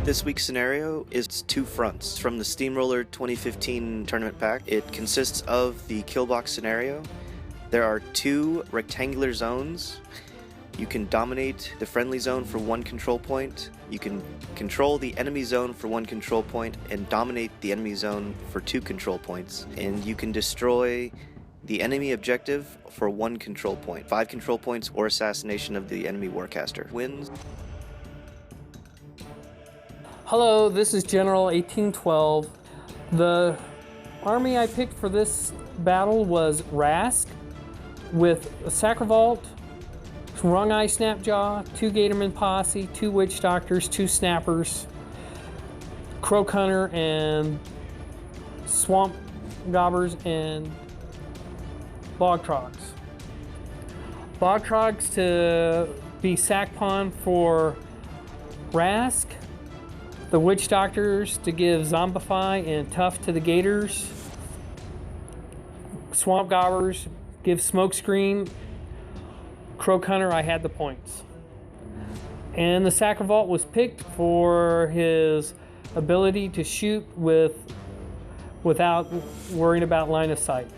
This week's scenario is two fronts from the Steamroller 2015 tournament pack. It consists of the Killbox scenario. There are two rectangular zones. You can dominate the friendly zone for 1 control point. You can control the enemy zone for 1 control point and dominate the enemy zone for 2 control points. And you can destroy the enemy objective for 1 control point. 5 control points or assassination of the enemy warcaster wins. Hello, this is General 1812. The army I picked for this battle was Rask with a Sacral Vault, Wrong Eye Snapjaw, 2 Gatorman Posse, 2 Witch Doctors, 2 Snappers, Croak Hunter, and Swamp Gobbers and Bog Trogs. Bog Trogs to be sack pawn for Rask. The Witch Doctors to give Zombify and Tough to the Gators. Swamp Gobbers give Smokescreen. Croak Hunter, I had the points. And the Sacral Vault was picked for his ability to shoot without worrying about line of sight.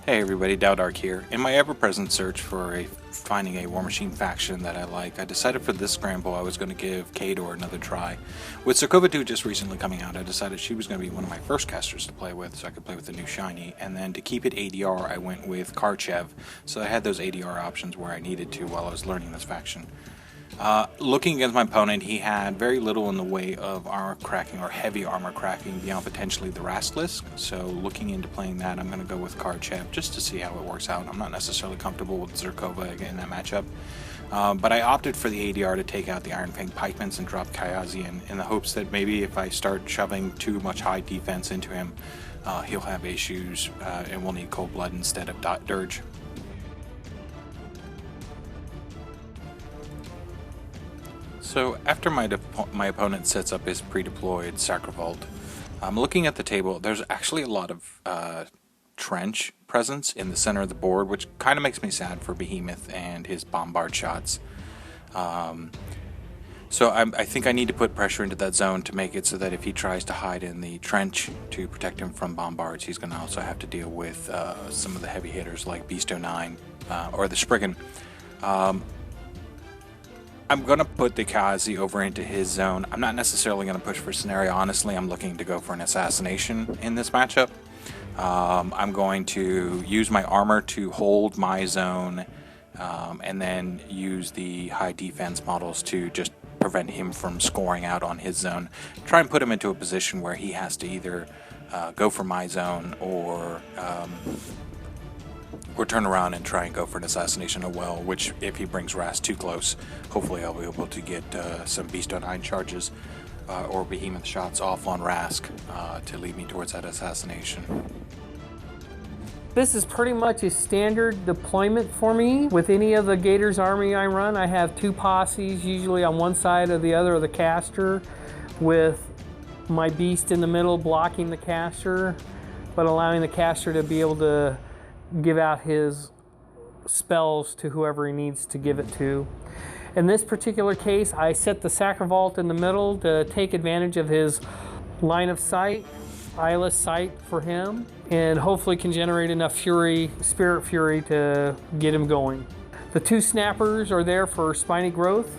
Hey everybody, Taodark here. In my ever-present search for finding a Warmachine faction that I like, I decided for this scramble I was going to give Khador another try. With Mk2 just recently coming out, I decided she was going to be one of my first casters to play with, so I could play with the new shiny. And then to keep it ADR, I went with Karchev, so I had those ADR options where I needed to while I was learning this faction. Looking against my opponent, he had very little in the way of armor cracking or heavy armor cracking beyond potentially the Rask. So looking into playing that, I'm going to go with Karchev just to see how it works out. I'm not necessarily comfortable with Zerkova in that matchup. But I opted for the ADR to take out the Iron Fang Pikemen and drop Kayazy in the hopes that maybe if I start shoving too much high defense into him, he'll have issues and we'll need cold blood instead of Dirge. So after my opponent sets up his pre-deployed Sacral Vault, I'm looking at the table. There's actually a lot of trench presence in the center of the board, which kind of makes me sad for Behemoth and his bombard shots. So I think I need to put pressure into that zone to make it so that if he tries to hide in the trench to protect him from bombards, he's going to also have to deal with some of the heavy hitters like Beast 09 or the Spriggan. I'm going to put the Kayazy over into his zone. I'm not necessarily going to push for scenario. Honestly, I'm looking to go for an assassination in this matchup. I'm going to use my armor to hold my zone and then use the high defense models to just prevent him from scoring out on his zone. Try and put him into a position where he has to either go for my zone or turn around and try and go for an assassination as well, which if he brings Rask too close, hopefully I'll be able to get some Beast 09 charges or Behemoth shots off on Rask to lead me towards that assassination. This is pretty much a standard deployment for me. With any of the Gators army I run, I have 2 posses, usually on one side or the other of the caster, with my beast in the middle blocking the caster, but allowing the caster to be able to give out his spells to whoever he needs to give it to. In this particular case, I set the Sacral Vault in the middle to take advantage of his line of sight, eyeless sight for him, and hopefully can generate enough fury, spirit fury, to get him going. The 2 snappers are there for spiny growth,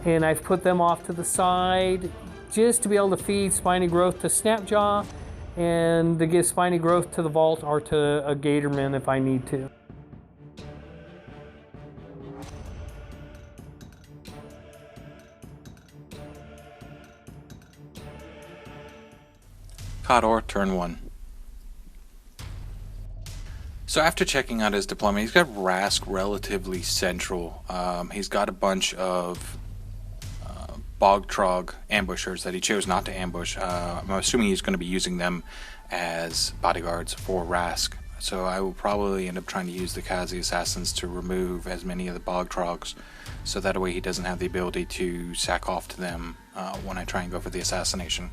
and I've put them off to the side just to be able to feed spiny growth to Snapjaw and to give spiny growth to the vault or to a Gatorman if I need to. Khador, turn 1. So after checking out his deployment, he's got Rask relatively central. He's got a bunch of Bog Trog ambushers that he chose not to ambush. I'm assuming he's going to be using them as bodyguards for Rask. So I will probably end up trying to use the Kayazy assassins to remove as many of the Bog Trogs, so that way he doesn't have the ability to sack off to them when I try and go for the assassination.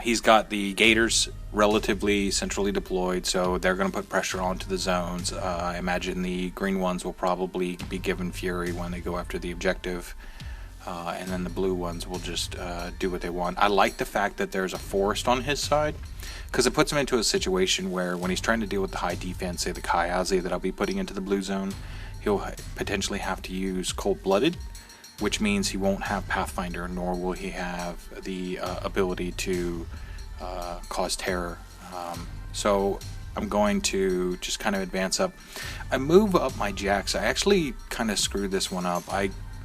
He's got the Gators relatively centrally deployed, so they're going to put pressure onto the zones. I imagine the green ones will probably be given fury when they go after the objective. and then the blue ones will just do what they want. I like the fact that there's a forest on his side, because it puts him into a situation where when he's trying to deal with the high defense, say the Kayazy that I'll be putting into the blue zone, he'll potentially have to use Cold-Blooded, which means he won't have Pathfinder, nor will he have the ability to cause terror. So I'm going to just kind of advance up. I move up my jacks. I actually kind of screwed this one up.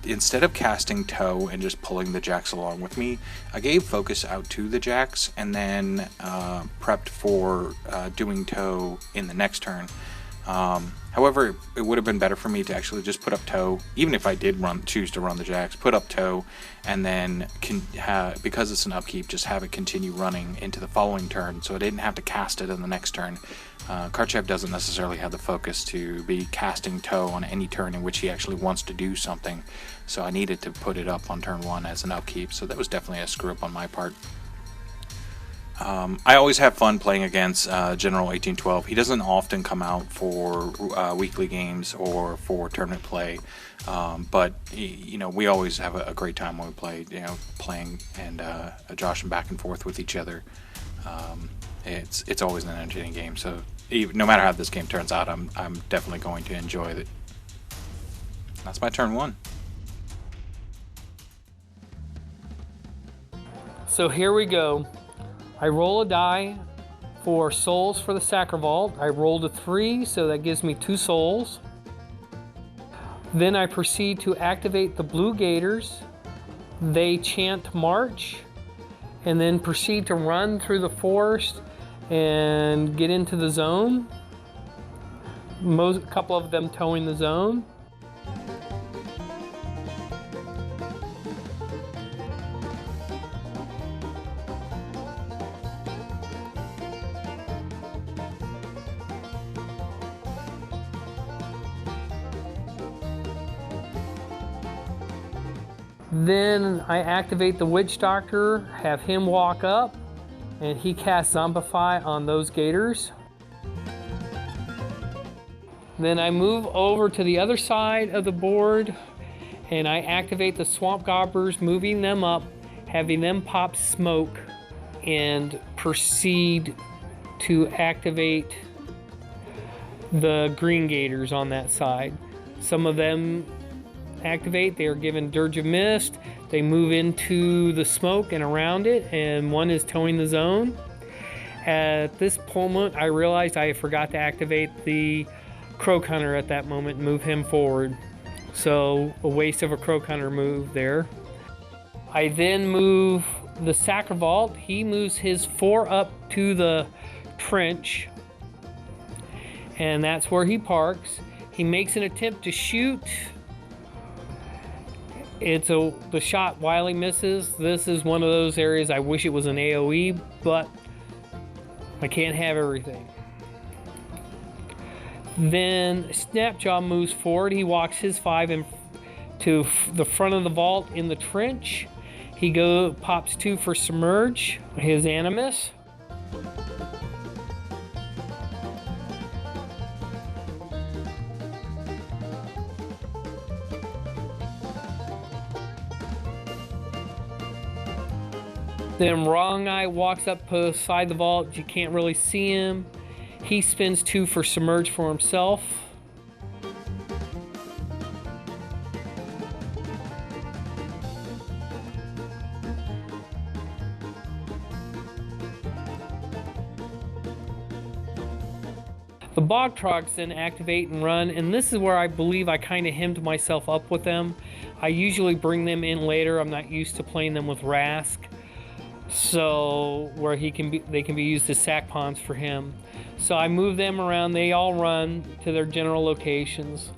Instead of casting Toe and just pulling the jacks along with me, I gave focus out to the jacks and then prepped for doing Toe in the next turn. However, it would have been better for me to actually just put up Toe, even if I did choose to run the jacks, put up Toe, and then because it's an upkeep, just have it continue running into the following turn, so I didn't have to cast it in the next turn. Karchev doesn't necessarily have the focus to be casting Toe on any turn in which he actually wants to do something, so I needed to put it up on turn 1 as an upkeep, so that was definitely a screw up on my part. I always have fun playing against General 1812. He doesn't often come out for weekly games or for tournament play, but we always have a great time when we play. Playing and joshing back and forth with each other. It's always an entertaining game. So no matter how this game turns out, I'm definitely going to enjoy it. That's my turn 1. So here we go. I roll a die for souls for the Sacral Vault. I rolled a 3, so that gives me 2 souls. Then I proceed to activate the blue gators. They chant March, and then proceed to run through the forest and get into the zone. A couple of them towing the zone. Then I activate the Witch Doctor, have him walk up, and he casts Zombify on those gators. Then I move over to the other side of the board, and I activate the Swamp Gobbers, moving them up, having them pop smoke, and proceed to activate the green gators on that side. Some of them activate, they are given Dirge of Mist, they move into the smoke and around it, and one is towing the zone. At this moment, I realized I forgot to activate the Croak Hunter at that moment and move him forward. So a waste of a Croak Hunter move there. I then move the Sacral Vault. He moves his 4 up to the trench, and that's where he parks. He makes an attempt to shoot. The shot wildly misses. This is one of those areas I wish it was an AoE, but I can't have everything. Then Snapjaw moves forward. He walks his 5 to the front of the vault in the trench. He pops 2 for Submerge, his Animus. Then Wrong Eye walks up beside the vault. You can't really see him. He spends 2 for Submerge for himself. The Bog Trogs then activate and run, and this is where I believe I kind of hemmed myself up with them. I usually bring them in later. I'm not used to playing them with Rask. So where they can be used as sack pawns for him. So I move them around. They all run to their general locations.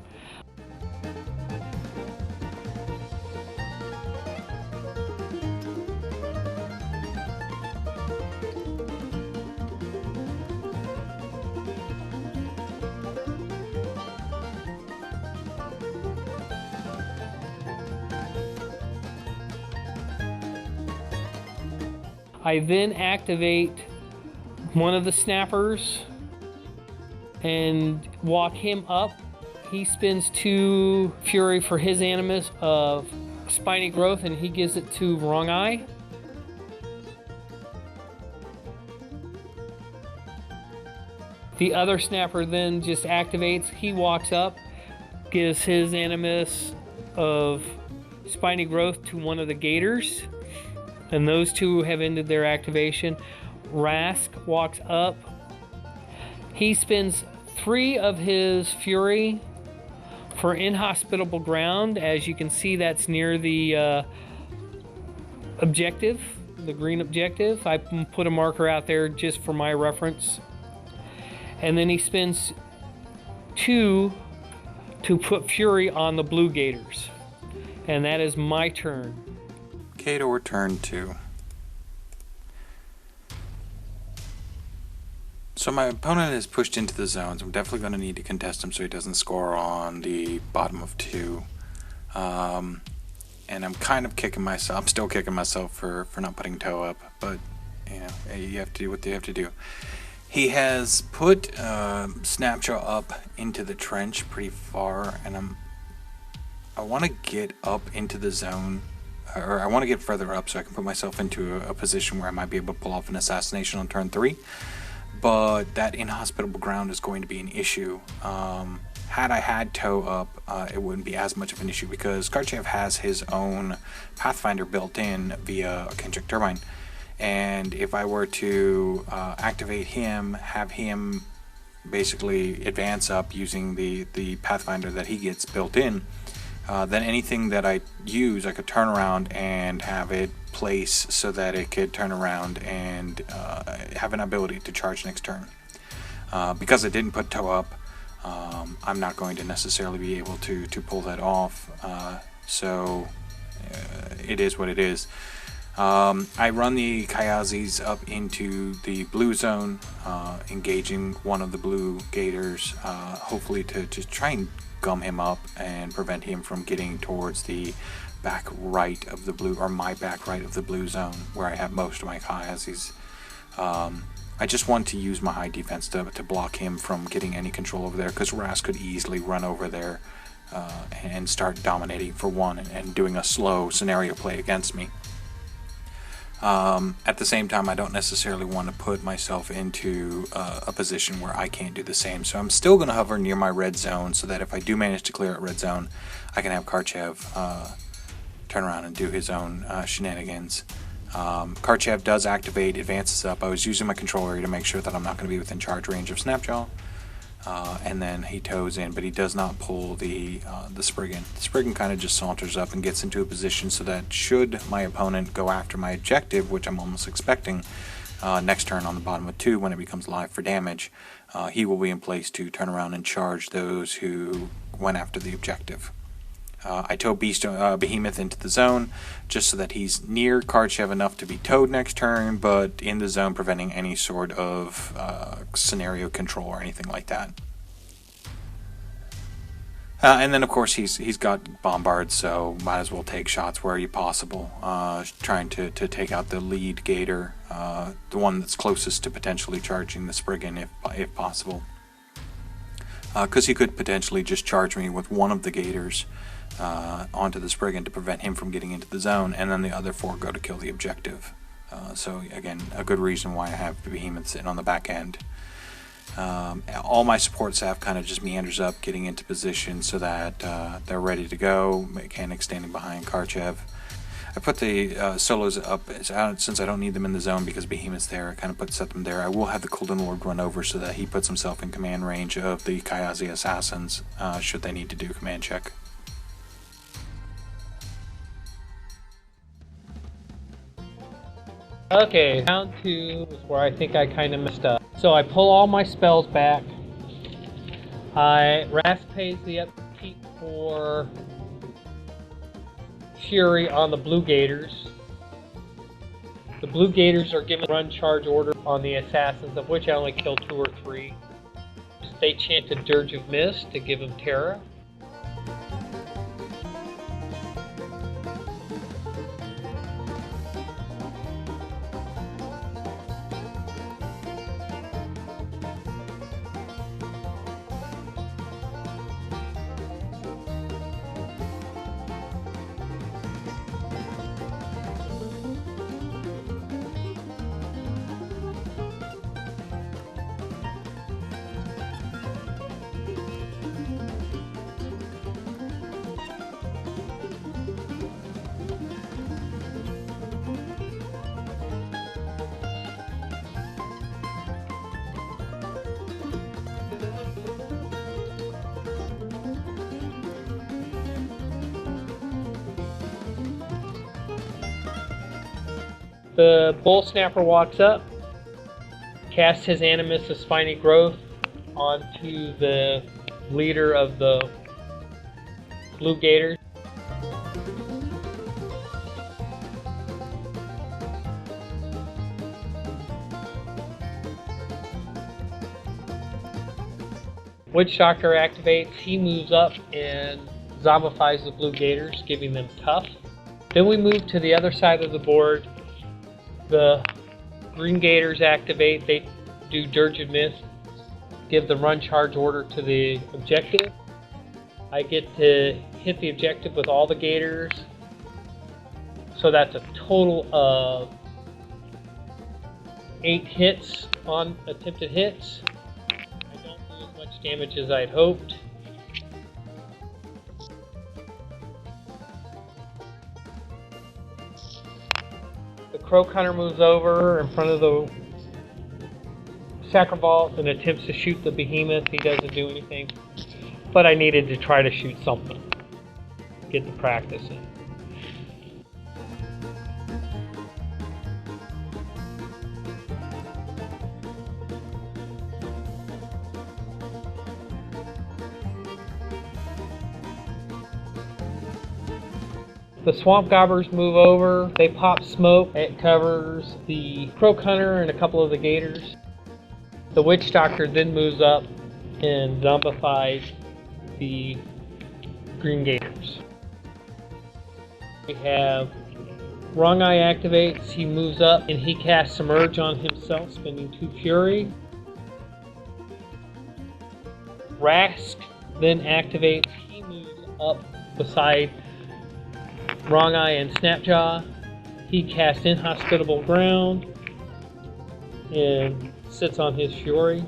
I then activate one of the snappers and walk him up. He spends 2 fury for his Animus of Spiny Growth and he gives it to Wrong Eye. The other snapper then just activates. He walks up, gives his Animus of Spiny Growth to one of the Gators, and those two have ended their activation. Rask walks up. He spends 3 of his Fury for Inhospitable Ground. As you can see, that's near the objective, the green objective. I put a marker out there just for my reference. And then he spends 2 to put Fury on the blue Gators. And that is my turn. Khador turn 2. So my opponent is pushed into the zones. I'm definitely going to need to contest him so he doesn't score on the bottom of 2. And I'm kind of kicking myself. I'm still kicking myself for not putting toe up. But, you know, you have to do what you have to do. He has put Snapjaw up into the trench pretty far. And I want to get up into the zone. Or I want to get further up so I can put myself into a position where I might be able to pull off an assassination on turn 3. But that inhospitable ground is going to be an issue. Had I had toe up, it wouldn't be as much of an issue because Karchev has his own Pathfinder built in via a Kinship Turbine. And if I were to activate him, have him basically advance up using the Pathfinder that he gets built in, then anything that I use, I could turn around and have it place so that it could turn around and have an ability to charge next turn. Because I didn't put toe up, I'm not going to necessarily be able to pull that off. So it is what it is. I run the Kayazys up into the blue zone, engaging one of the blue Gators, hopefully to try and gum him up and prevent him from getting towards the back right of the blue, or my back right of the blue zone, where I have most of my Kayazys. I just want to use my high defense to block him from getting any control over there, because Rask could easily run over there and start dominating for one and doing a slow scenario play against me. At the same time, I don't necessarily want to put myself into a position where I can't do the same. So I'm still going to hover near my red zone so that if I do manage to clear out red zone, I can have Karchev turn around and do his own shenanigans. Karchev does activate, advances up. I was using my control area to make sure that I'm not going to be within charge range of Snapjaw. And then he toes in, but he does not pull the Spriggan. The Spriggan kind of just saunters up and gets into a position so that should my opponent go after my objective, which I'm almost expecting next turn on the bottom of 2 when it becomes live for damage, he will be in place to turn around and charge those who went after the objective. I tow Behemoth into the zone just so that he's near Karchev enough to be towed next turn, but in the zone preventing any sort of scenario control or anything like that. And then of course he's got Bombard, so might as well take shots where possible, trying to take out the lead Gator, the one that's closest to potentially charging the Spriggan if possible. Because he could potentially just charge me with one of the Gators onto the Spriggan to prevent him from getting into the zone, and then the other 4 go to kill the objective. So again, a good reason why I have the Behemoth sitting on the back end. All my support staff kind of just meanders up, getting into position so that they're ready to go. Mechaniks standing behind Karchev. I put the solos up since I don't need them in the zone because Behemoth's there. I kind of set them there. I will have the Koldun Lord run over so that he puts himself in command range of the Kayazy assassins should they need to do command check. Okay, round 2 is where I think I kind of messed up. So I pull all my spells back. Rask pays the upkeep for Fury on the blue Gators. The blue Gators are given run charge order on the assassins, of which I only killed 2 or 3. They chant a Dirge of Mist to give them Terra. The Bull Snapper walks up, casts his Animus of Spiny Growth onto the leader of the Blue Gators. Witch Doctor activates, he moves up and zombifies the Blue Gators, giving them tough. Then we move to the other side of the board. The Green Gators activate, they do Dirge of Mist, give the run charge order to the objective. I get to hit the objective with all the Gators, so that's a total of 8 hits on attempted hits. I don't do as much damage as I'd hoped. The Croak Hunter moves over in front of the Sacral Vault and attempts to shoot the Behemoth. He doesn't do anything, but I needed to try to shoot something, get the practice in. The Swamp Gobbers move over, they pop smoke, it covers the Croak Hunter and a couple of the Gators. The Witch Doctor then moves up and zombifies the Green Gators. We have Wrong Eye activates, he moves up and he casts Submerge on himself, spending 2 Fury. Rask then activates, he moves up beside Wrong Eye and Snapjaw. He casts Inhospitable Ground and sits on his Fury.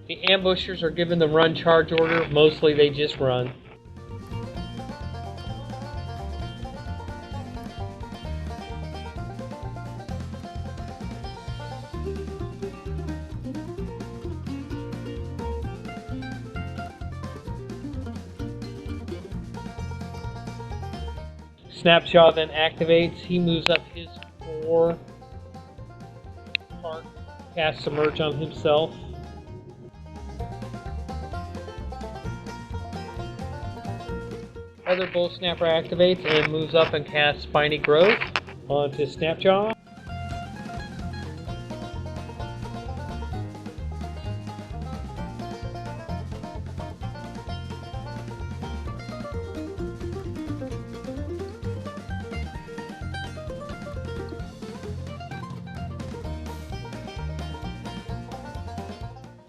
The ambushers are given the run charge order. Mostly they just run. Snapjaw then activates. He moves up his 4 part, casts Submerge on himself. Other Bull Snapper activates and moves up and casts Spiny Growth onto Snapjaw.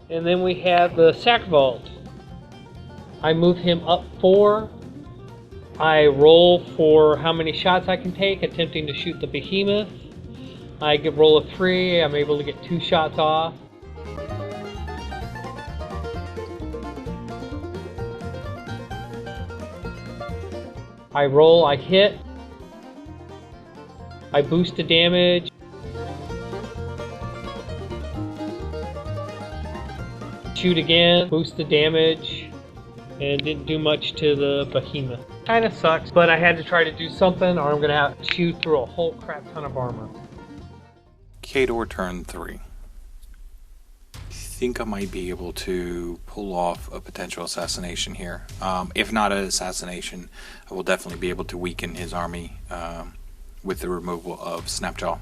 And then we have the Sacral Vault. I move him up 4. I roll for how many shots I can take, attempting to shoot the Behemoth. I roll a 3, I'm able to get 2 shots off. I roll, I hit. I boost the damage. Shoot again, boost the damage, and didn't do much to the Behemoth. Kinda sucks, but I had to try to do something or I'm gonna have to shoot through a whole crap ton of armor. Khador turn 3. I think I might be able to pull off a potential assassination here. If not an assassination, I will definitely be able to weaken his army with the removal of Snapjaw.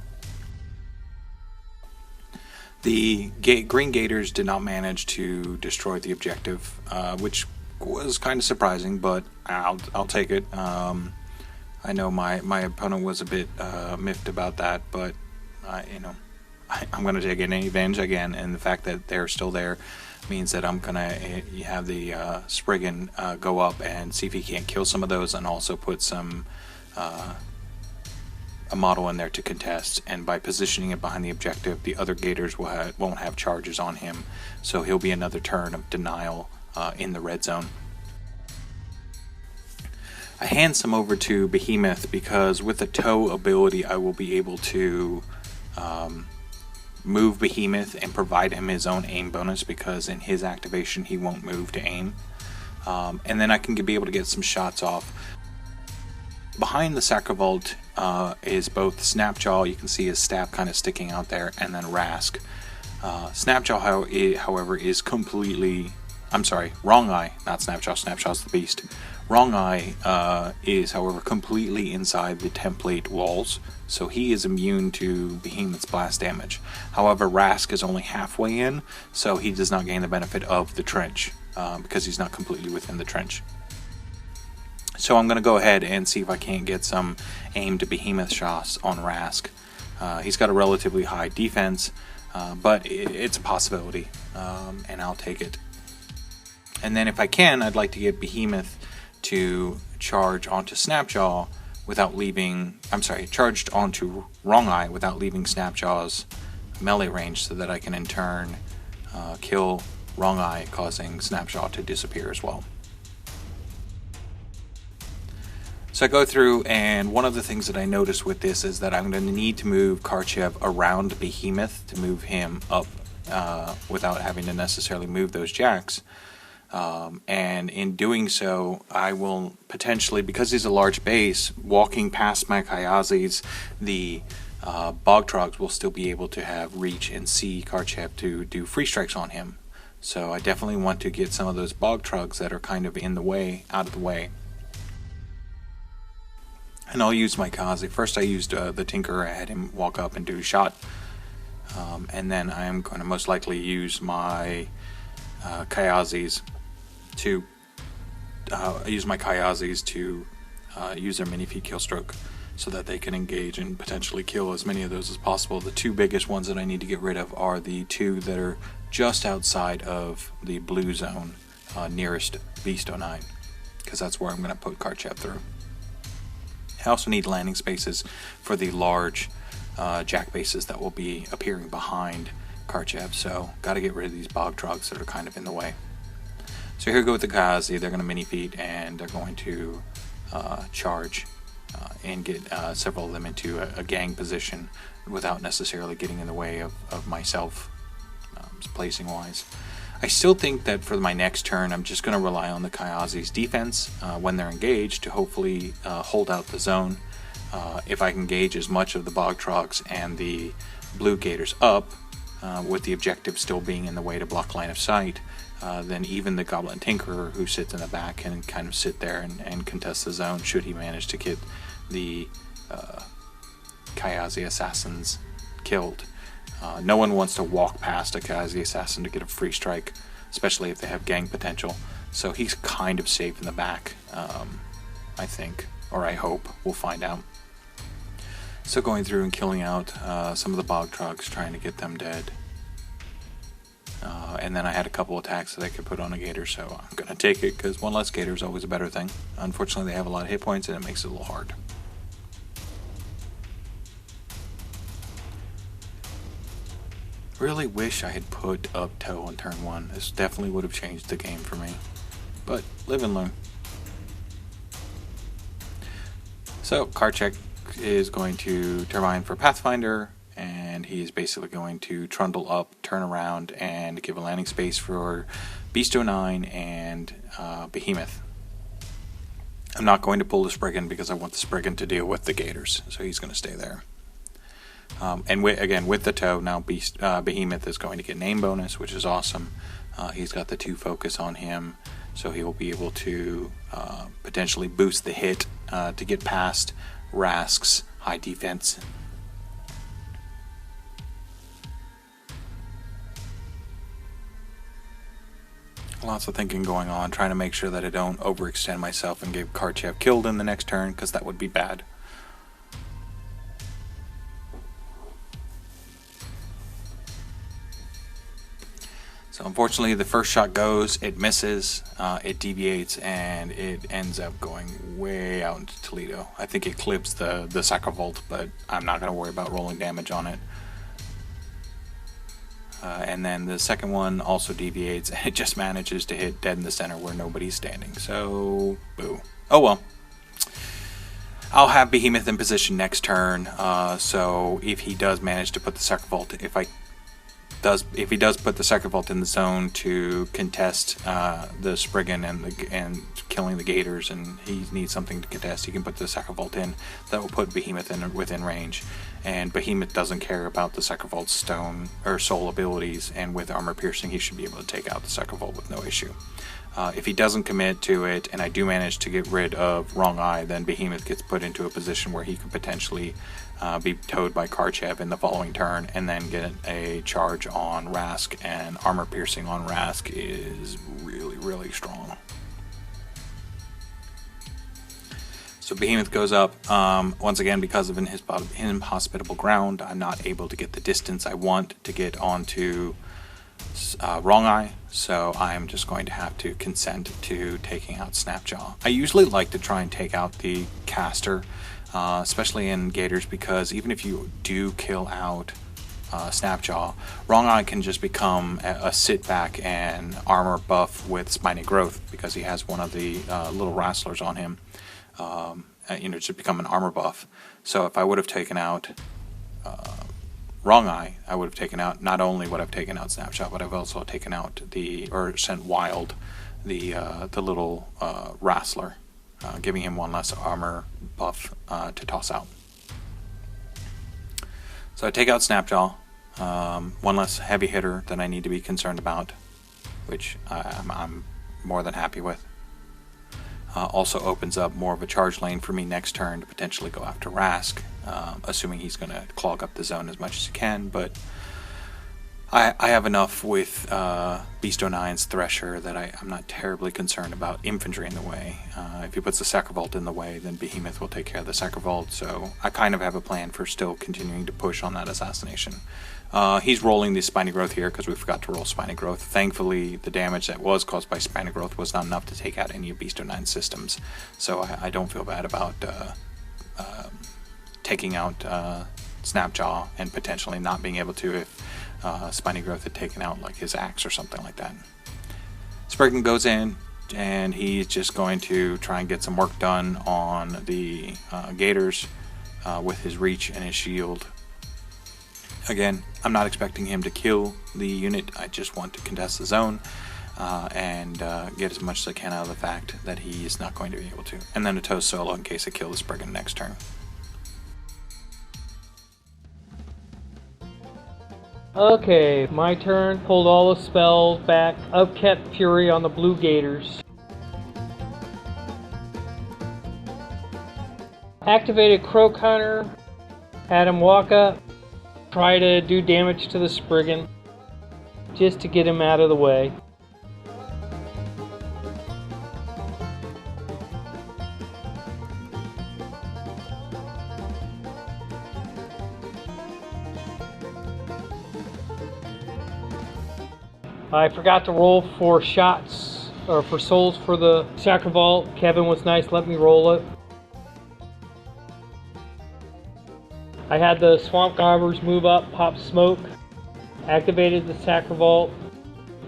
The Green Gators did not manage to destroy the objective, which was kind of surprising, but I'll take it. I know my opponent was a bit miffed about that, but I I'm going to take an advantage again, and the fact that they're still there means that I'm going to have the Spriggan go up and see if he can't kill some of those, and also put some a model in there to contest. And by positioning it behind the objective, the other Gators won't have charges on him, so he'll be another turn of denial in the red zone. I hand some over to Behemoth because with the tow ability I will be able to move Behemoth and provide him his own aim bonus, because in his activation he won't move to aim. And then I can be able to get some shots off. Behind the Sacral Vault is both Snapjaw, you can see his staff kind of sticking out there, and then Rask. Snapjaw, however, is completely... I'm sorry, Wrong Eye, not Snapjaw. Snapjaw's the beast. Wrong Eye is, however, completely inside the template walls, so he is immune to Behemoth's blast damage. However, Rask is only halfway in, so he does not gain the benefit of the trench, because he's not completely within the trench. So I'm going to go ahead and see if I can't get some aim to Behemoth shots on Rask. He's got a relatively high defense, but it's a possibility, and I'll take it. And then if I can, I'd like to get Behemoth to charge onto Snapjaw without leaving... I'm sorry, charged onto Wrong Eye without leaving Snapjaw's melee range, so that I can in turn kill Wrong Eye, causing Snapjaw to disappear as well. So I go through, and one of the things that I noticed with this is that I'm going to need to move Karchev around Behemoth to move him up without having to necessarily move those jacks. And in doing so, I will potentially, because he's a large base, walking past my Kayazys, the Bog Trogs will still be able to have reach and see Karchev to do free strikes on him. So I definitely want to get some of those Bog Trogs that are kind of in the way, out of the way. And I'll use my Kayazy. First I used the Tinker. I had him walk up and do a shot. And then I am going to most likely use my Kayazys to use their mini feed kill stroke, so that they can engage and potentially kill as many of those as possible. The two biggest ones that I need to get rid of are the two that are just outside of the blue zone, nearest Beast 09, because that's where I'm going to put Karchev through. I also need landing spaces for the large jack bases that will be appearing behind Karchev, so got to get rid of these Bog Trogs that are kind of in the way. So here we go with the Kayazy. They're going to mini feed, and they're going to charge and get several of them into a gang position without necessarily getting in the way of myself, placing wise. I still think that for my next turn I'm just going to rely on the Kayazy's defense when they're engaged to hopefully hold out the zone. If I can gauge as much of the Bog Trogs and the Blue Gators up, with the objective still being in the way to block line of sight, then even the Goblin Tinkerer who sits in the back can kind of sit there and contest the zone should he manage to get the Kayazy assassins killed. No one wants to walk past a Kayazy assassin to get a free strike, especially if they have gang potential, so he's kind of safe in the back, I think, or I hope. We'll find out. So going through and killing out some of the Bog Trogs, trying to get them dead. And then I had a couple attacks that I could put on a Gator, so I'm going to take it, because one less Gator is always a better thing. Unfortunately, they have a lot of hit points, and it makes it a little hard. Really wish I had put up tow on turn 1. This definitely would have changed the game for me. But live and learn. So Karchev is going to turbine for Pathfinder, and he is basically going to trundle up, turn around, and give a landing space for Beast 09 and Behemoth. I'm not going to pull the Spriggan because I want the Spriggan to deal with the Gators, so he's going to stay there. And again, with the tow, now Behemoth is going to get an aim bonus, which is awesome. He's got the 2 focus on him, so he will be able to potentially boost the hit to get past Rask's high defense. Lots of thinking going on, trying to make sure that I don't overextend myself and get Karchev killed in the next turn, because that would be bad. So unfortunately, the first shot goes, it misses, it deviates, and it ends up going way out into Toledo. I think it clips the Sacral Vault, but I'm not going to worry about rolling damage on it. And then the second one also deviates, and it just manages to hit dead in the center where nobody's standing. So, boo. Oh well. I'll have Behemoth in position next turn, so if he does manage to put the Sacral Vault, if he does put the Sacral Vault in the zone to contest the Spriggan and killing the Gators, and he needs something to contest, he can put the Sacral Vault in. That will put Behemoth within range, and Behemoth doesn't care about the Sacral Vault's stone or soul abilities, and with armor piercing he should be able to take out the Sacral Vault with no issue. If he doesn't commit to it, and I do manage to get rid of Wrong Eye, then Behemoth gets put into a position where he could potentially be towed by Karchev in the following turn, and then get a charge on Rask, and armor piercing on Rask is really, really strong. So Behemoth goes up. Once again, because of inhospitable ground, I'm not able to get the distance I want to get onto Wrong Eye, so I'm just going to have to consent to taking out Snapjaw. I usually like to try and take out the caster, especially in Gators, because even if you do kill out Snapjaw, Wrong Eye can just become a sit back and armor buff with Spiny Growth, because he has one of the little Rasslers on him, to become an armor buff. So if I would have taken out Wrong Eye, I would have taken out, not only would I have taken out Snapshot, but I've also taken out sent wild the little Rassler, giving him one less armor buff to toss out. So I take out Snapjaw, one less heavy hitter that I need to be concerned about, which I'm more than happy with. Also opens up more of a charge lane for me next turn to potentially go after Rask, assuming he's going to clog up the zone as much as he can, but I have enough with Beast 09's Thresher that I'm not terribly concerned about infantry in the way. If he puts the Sacral Vault in the way, then Behemoth will take care of the Sacral Vault, so I kind of have a plan for still continuing to push on that assassination. He's rolling the Spiny Growth here because we forgot to roll Spiny Growth. Thankfully, the damage that was caused by Spiny Growth was not enough to take out any of Beast 09's systems, so I don't feel bad about taking out Snapjaw and potentially not being able to if Spiny Growth had taken out like his axe or something like that. Spriggan goes in, and he's just going to try and get some work done on the Gators with his reach and his shield. Again, I'm not expecting him to kill the unit, I just want to contest the zone and get as much as I can out of the fact that he is not going to be able to. And then a toast solo in case I kill the Spriggan next turn. Okay, my turn. Pulled all the spells back. Upkept Fury on the blue Gators. Activated Croak Hunter. Had him walk up. Try to do damage to the Spriggan. Just to get him out of the way. I forgot to roll for shots, or for souls for the Sacral Vault. Kevin was nice, let me roll it. I had the Swamp Gobbers move up, pop smoke, activated the Sacral Vault,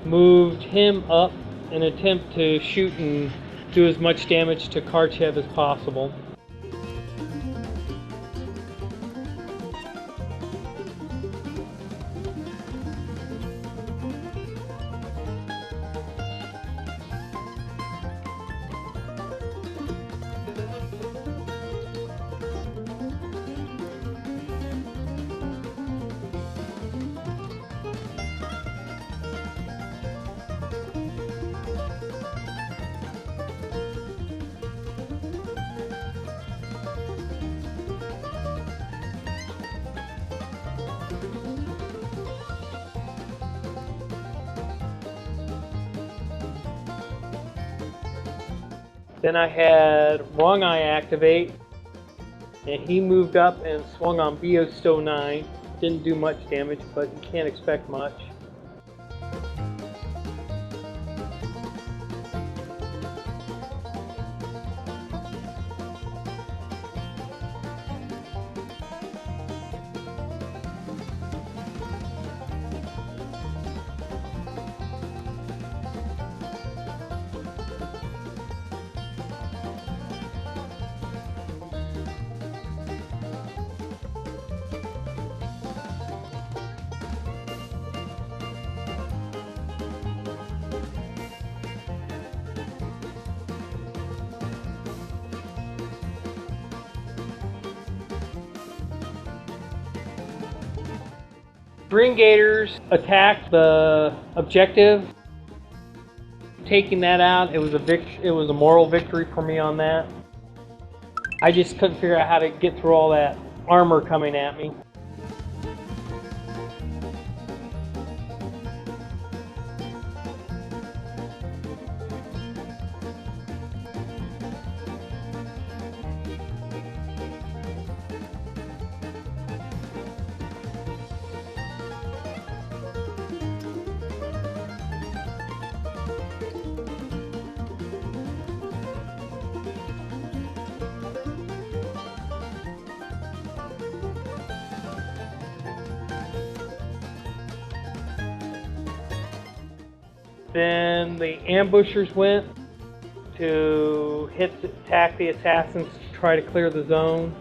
moved him up in an attempt to shoot and do as much damage to Karchev as possible. Then I had Wrong Eye activate, and he moved up and swung on Beast 09. Didn't do much damage, but you can't expect much. Green Gators attacked the objective. Taking that out, it was a moral victory for me on that. I just couldn't figure out how to get through all that armor coming at me. Then the ambushers went to attack the assassins to try to clear the zone.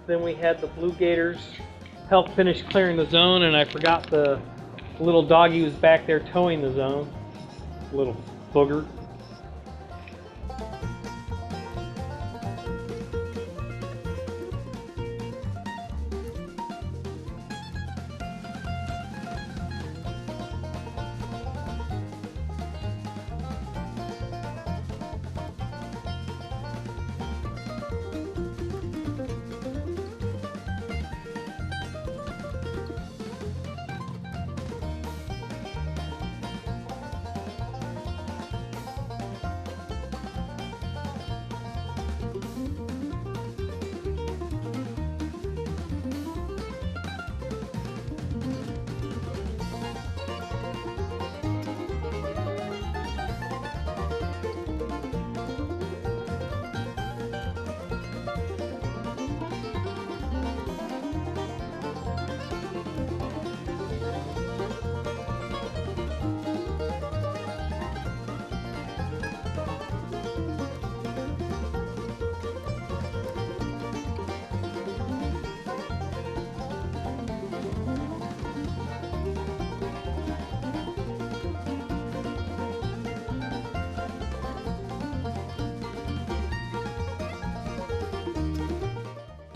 Then we had the Blue Gators help finish clearing the zone, and I forgot the little doggy was back there towing the zone. Little booger.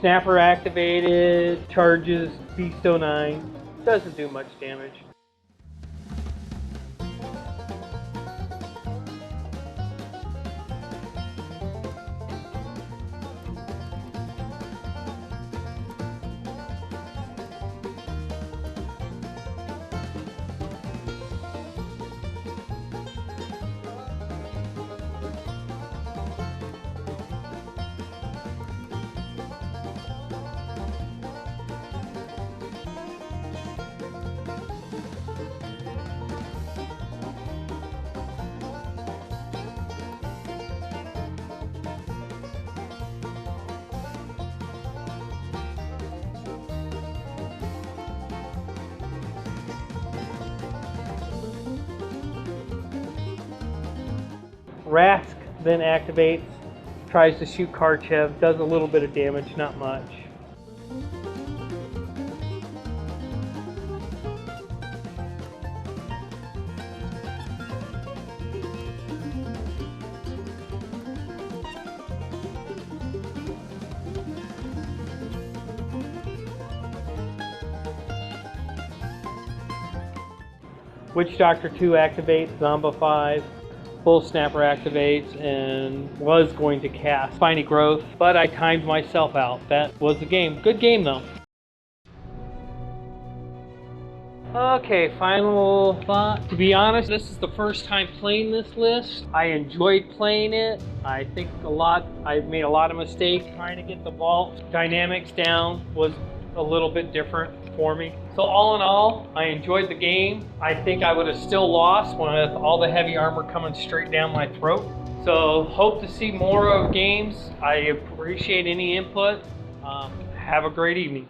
Snapper activated, charges Beast 09. Doesn't do much damage. Rask then activates, tries to shoot Karchev, does a little bit of damage, not much. Witch Doctor 2 activates, Zombifies. Bull Snapper activates and was going to cast Spiny Growth, but I timed myself out. That was the game. Good game though. Okay, final thought. To be honest, this is the first time playing this list. I enjoyed playing it. I think I made a lot of mistakes trying to get the vault dynamics down was a little bit different for me. So all in all, I enjoyed the game. I think I would have still lost with all the heavy armor coming straight down my throat. So hope to see more of games. I appreciate any input. Have a great evening.